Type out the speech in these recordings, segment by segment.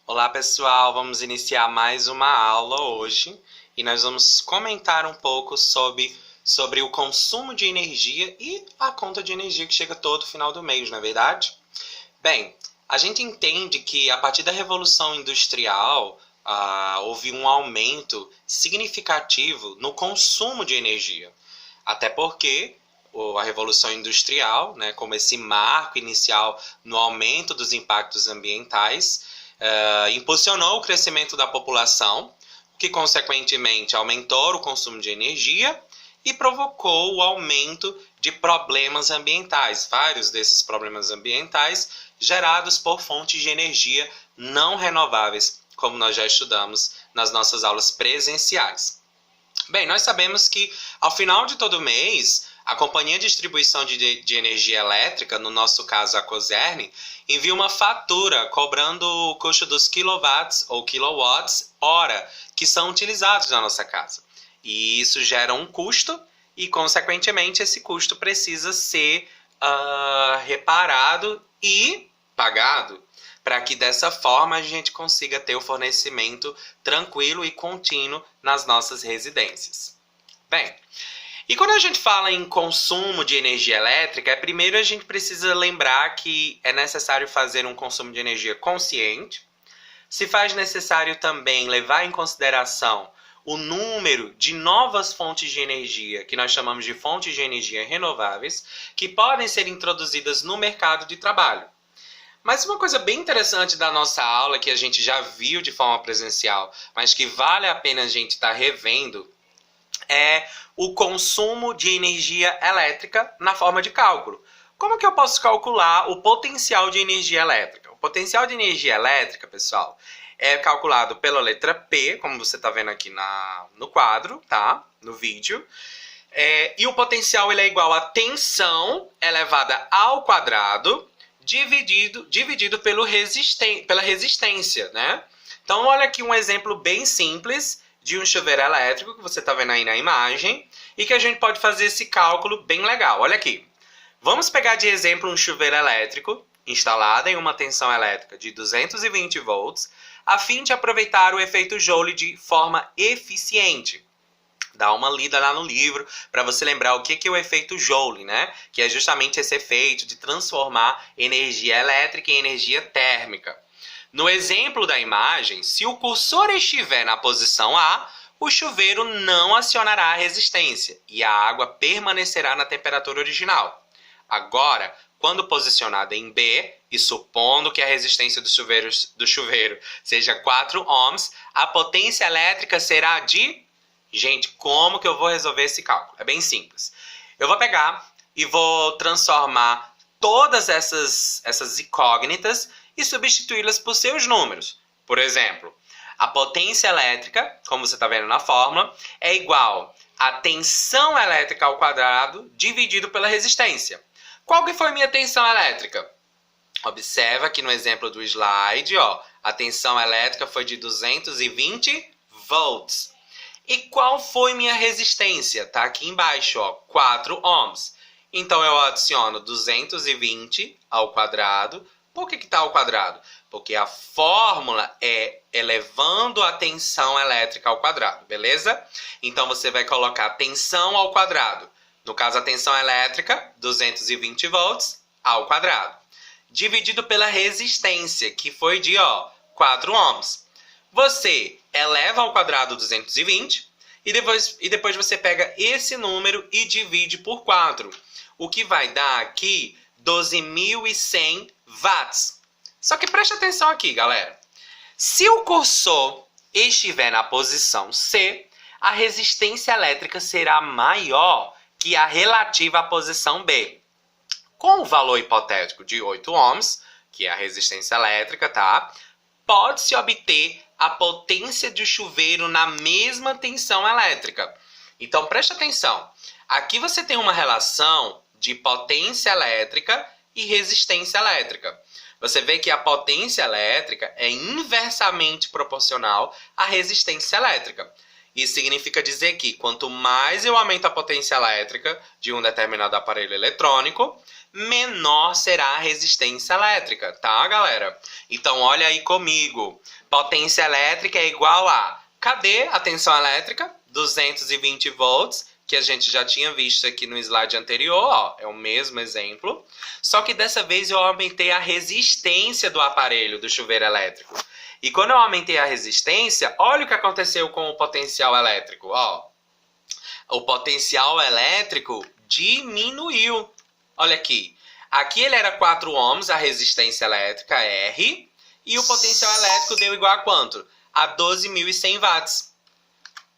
Olá pessoal, vamos iniciar mais uma aula hoje e nós vamos comentar um pouco sobre o consumo de energia e a conta de energia que chega todo final do mês, não é verdade? Bem, a gente entende que a partir da Revolução Industrial houve um aumento significativo no consumo de energia, até porque a Revolução Industrial, né, como esse marco inicial no aumento dos impactos ambientais, impulsionou o crescimento da população, que consequentemente aumentou o consumo de energia e provocou o aumento de problemas ambientais, vários desses problemas ambientais gerados por fontes de energia não renováveis, como nós já estudamos nas nossas aulas presenciais. Bem, nós sabemos que ao final de todo mês, a Companhia de Distribuição de Energia Elétrica, no nosso caso a Cosern, envia uma fatura cobrando o custo dos kilowatts ou kilowatts hora que são utilizados na nossa casa. E isso gera um custo e, consequentemente, esse custo precisa ser reparado e pagado, para que dessa forma a gente consiga ter o fornecimento tranquilo e contínuo nas nossas residências. Bem, e quando a gente fala em consumo de energia elétrica, primeiro a gente precisa lembrar que é necessário fazer um consumo de energia consciente. Se faz necessário também levar em consideração o número de novas fontes de energia, que nós chamamos de fontes de energia renováveis, que podem ser introduzidas no mercado de trabalho. Mas uma coisa bem interessante da nossa aula, que a gente já viu de forma presencial, mas que vale a pena a gente estar revendo, é o consumo de energia elétrica na forma de cálculo. Como que eu posso calcular o potencial de energia elétrica? O potencial de energia elétrica, pessoal, é calculado pela letra P, como você está vendo aqui no quadro, tá? No vídeo. E o potencial ele é igual a tensão elevada ao quadrado dividido pela resistência, né? Então, olha aqui um exemplo bem simples de um chuveiro elétrico que você está vendo aí na imagem e que a gente pode fazer esse cálculo bem legal. Olha aqui. Vamos pegar de exemplo um chuveiro elétrico instalado em uma tensão elétrica de 220 volts a fim de aproveitar o efeito Joule de forma eficiente. Dá uma lida lá no livro para você lembrar o que é o efeito Joule, né? Que é justamente esse efeito de transformar energia elétrica em energia térmica. No exemplo da imagem, se o cursor estiver na posição A, o chuveiro não acionará a resistência e a água permanecerá na temperatura original. Agora, quando posicionado em B, e supondo que a resistência do chuveiro seja 4 ohms, a potência elétrica será de... Gente, como que eu vou resolver esse cálculo? É bem simples. Eu vou pegar e vou transformar todas essas incógnitas e substituí-las por seus números. Por exemplo, a potência elétrica, como você está vendo na fórmula, é igual a tensão elétrica ao quadrado dividido pela resistência. Qual que foi minha tensão elétrica? Observa que no exemplo do slide, a tensão elétrica foi de 220 volts. E qual foi minha resistência? Tá aqui embaixo, 4 ohms. Então, eu adiciono 220 ao quadrado. Por que está ao quadrado? Porque a fórmula é elevando a tensão elétrica ao quadrado, beleza? Então, você vai colocar tensão ao quadrado. No caso, a tensão elétrica, 220 volts ao quadrado. Dividido pela resistência, que foi de 4 ohms. Você eleva ao quadrado 220 e depois você pega esse número e divide por 4. O que vai dar aqui 12.100 watts. Só que preste atenção aqui, galera. Se o cursor estiver na posição C, a resistência elétrica será maior que a relativa à posição B. Com o valor hipotético de 8 ohms, que é a resistência elétrica, tá? Pode-se obter a potência de chuveiro na mesma tensão elétrica. Então, preste atenção. Aqui você tem uma relação de potência elétrica e resistência elétrica. Você vê que a potência elétrica é inversamente proporcional à resistência elétrica. Isso significa dizer que quanto mais eu aumento a potência elétrica de um determinado aparelho eletrônico, menor será a resistência elétrica, tá, galera? Então, olha aí comigo. Potência elétrica é igual a... Cadê a tensão elétrica? 220 volts, que a gente já tinha visto aqui no slide anterior, ó, é o mesmo exemplo. Só que dessa vez eu aumentei a resistência do aparelho, do chuveiro elétrico. E quando eu aumentei a resistência, olha o que aconteceu com o potencial elétrico, ó. O potencial elétrico diminuiu. Olha aqui. Aqui ele era 4 ohms, a resistência elétrica, R, e o potencial elétrico deu igual a quanto? A 12.100 watts.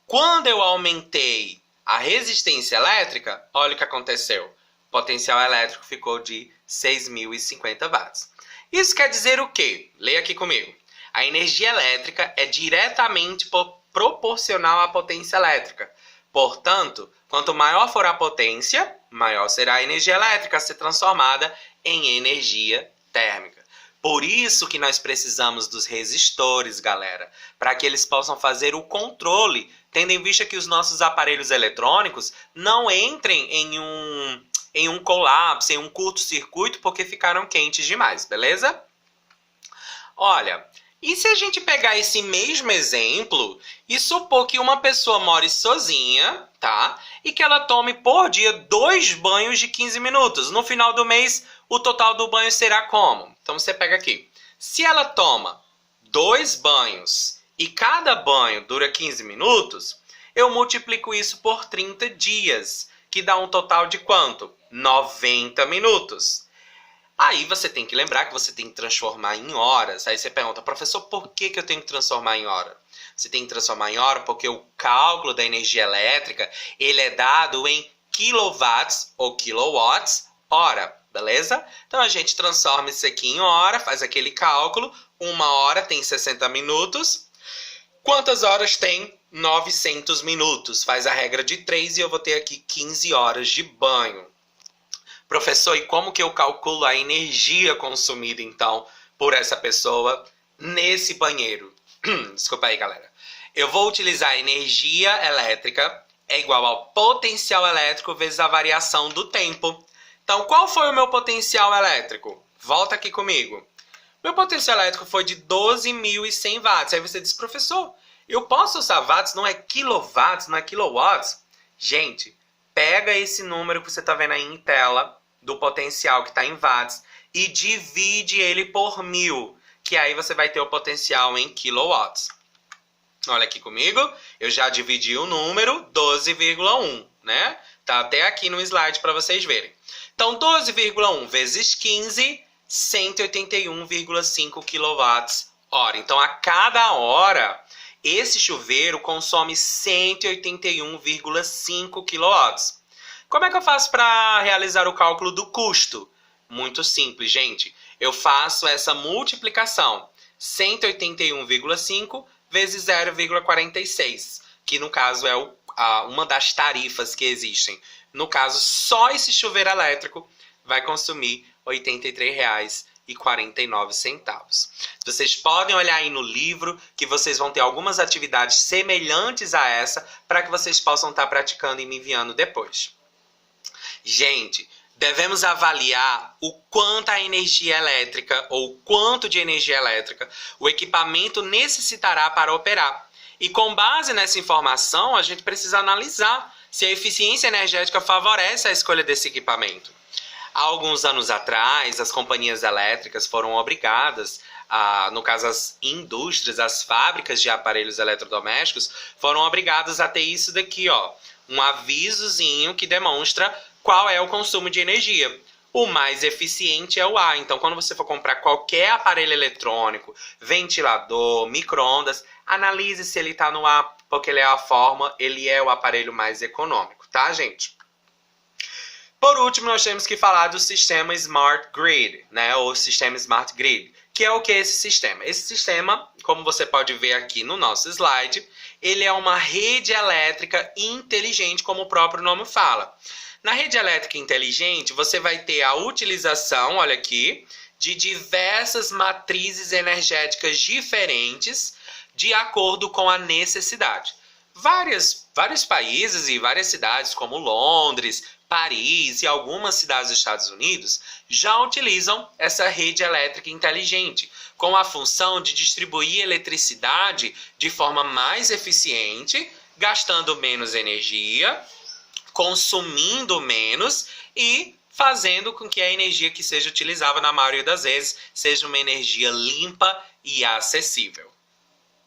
Quando eu aumentei a resistência elétrica, olha o que aconteceu. O potencial elétrico ficou de 6.050 watts. Isso quer dizer o quê? Leia aqui comigo. A energia elétrica é diretamente proporcional à potência elétrica. Portanto, quanto maior for a potência, maior será a energia elétrica a ser transformada em energia térmica. Por isso que nós precisamos dos resistores, galera, para que eles possam fazer o controle, tendo em vista que os nossos aparelhos eletrônicos não entrem em um colapso, em um curto-circuito, porque ficaram quentes demais, beleza? Olha, e se a gente pegar esse mesmo exemplo e supor que uma pessoa more sozinha, tá? E que ela tome por dia 2 banhos de 15 minutos. No final do mês, o total do banho será como? Então você pega aqui. Se ela toma 2 banhos e cada banho dura 15 minutos, eu multiplico isso por 30 dias, que dá um total de quanto? 90 minutos. Aí você tem que lembrar que você tem que transformar em horas. Aí você pergunta, professor, por que eu tenho que transformar em hora? Você tem que transformar em hora porque o cálculo da energia elétrica, ele é dado em quilowatts ou kilowatts hora, beleza? Então a gente transforma isso aqui em hora, faz aquele cálculo. 1 hora tem 60 minutos. Quantas horas tem? 900 minutos. Faz a regra de 3 e eu vou ter aqui 15 horas de banho. Professor, e como que eu calculo a energia consumida, então, por essa pessoa nesse banheiro? Desculpa aí, galera. Eu vou utilizar a energia elétrica é igual ao potencial elétrico vezes a variação do tempo. Então, qual foi o meu potencial elétrico? Volta aqui comigo. Meu potencial elétrico foi de 12.100 watts. Aí você diz, professor, eu posso usar watts, não é quilowatts, não é kilowatts? Gente, pega esse número que você está vendo aí em tela, do potencial que está em watts, e divide ele por 1000, que aí você vai ter o potencial em kilowatts. Olha aqui comigo, eu já dividi o número 12,1, né? Tá até aqui no slide para vocês verem. Então, 12,1 vezes 15, 181,5 kWh. Então, a cada hora, esse chuveiro consome 181,5 kW. Como é que eu faço para realizar o cálculo do custo? Muito simples, gente. Eu faço essa multiplicação. 181,5 vezes 0,46, que no caso é uma das tarifas que existem. No caso, só esse chuveiro elétrico vai consumir R$ 83,49. Vocês podem olhar aí no livro que vocês vão ter algumas atividades semelhantes a essa para que vocês possam estar praticando e me enviando depois. Gente, devemos avaliar o quanto a energia elétrica ou quanto de energia elétrica o equipamento necessitará para operar. E com base nessa informação, a gente precisa analisar se a eficiência energética favorece a escolha desse equipamento. Há alguns anos atrás, as companhias elétricas foram obrigadas, no caso as indústrias, as fábricas de aparelhos eletrodomésticos, foram obrigadas a ter isso daqui, ó, um avisozinho que demonstra qual é o consumo de energia. O mais eficiente é o A. Então, quando você for comprar qualquer aparelho eletrônico, ventilador, micro-ondas, analise se ele está no A, porque ele é o aparelho mais econômico, tá, gente? Por último, nós temos que falar do sistema Smart Grid, né? Ou sistema Smart Grid. Que é o que é esse sistema? Esse sistema, como você pode ver aqui no nosso slide, ele é uma rede elétrica inteligente, como o próprio nome fala. Na rede elétrica inteligente, você vai ter a utilização, olha aqui, de diversas matrizes energéticas diferentes de acordo com a necessidade. vários países e várias cidades, como Londres, Paris e algumas cidades dos Estados Unidos, já utilizam essa rede elétrica inteligente, com a função de distribuir eletricidade de forma mais eficiente, gastando menos energia, consumindo menos e fazendo com que a energia que seja utilizada na maioria das vezes seja uma energia limpa e acessível.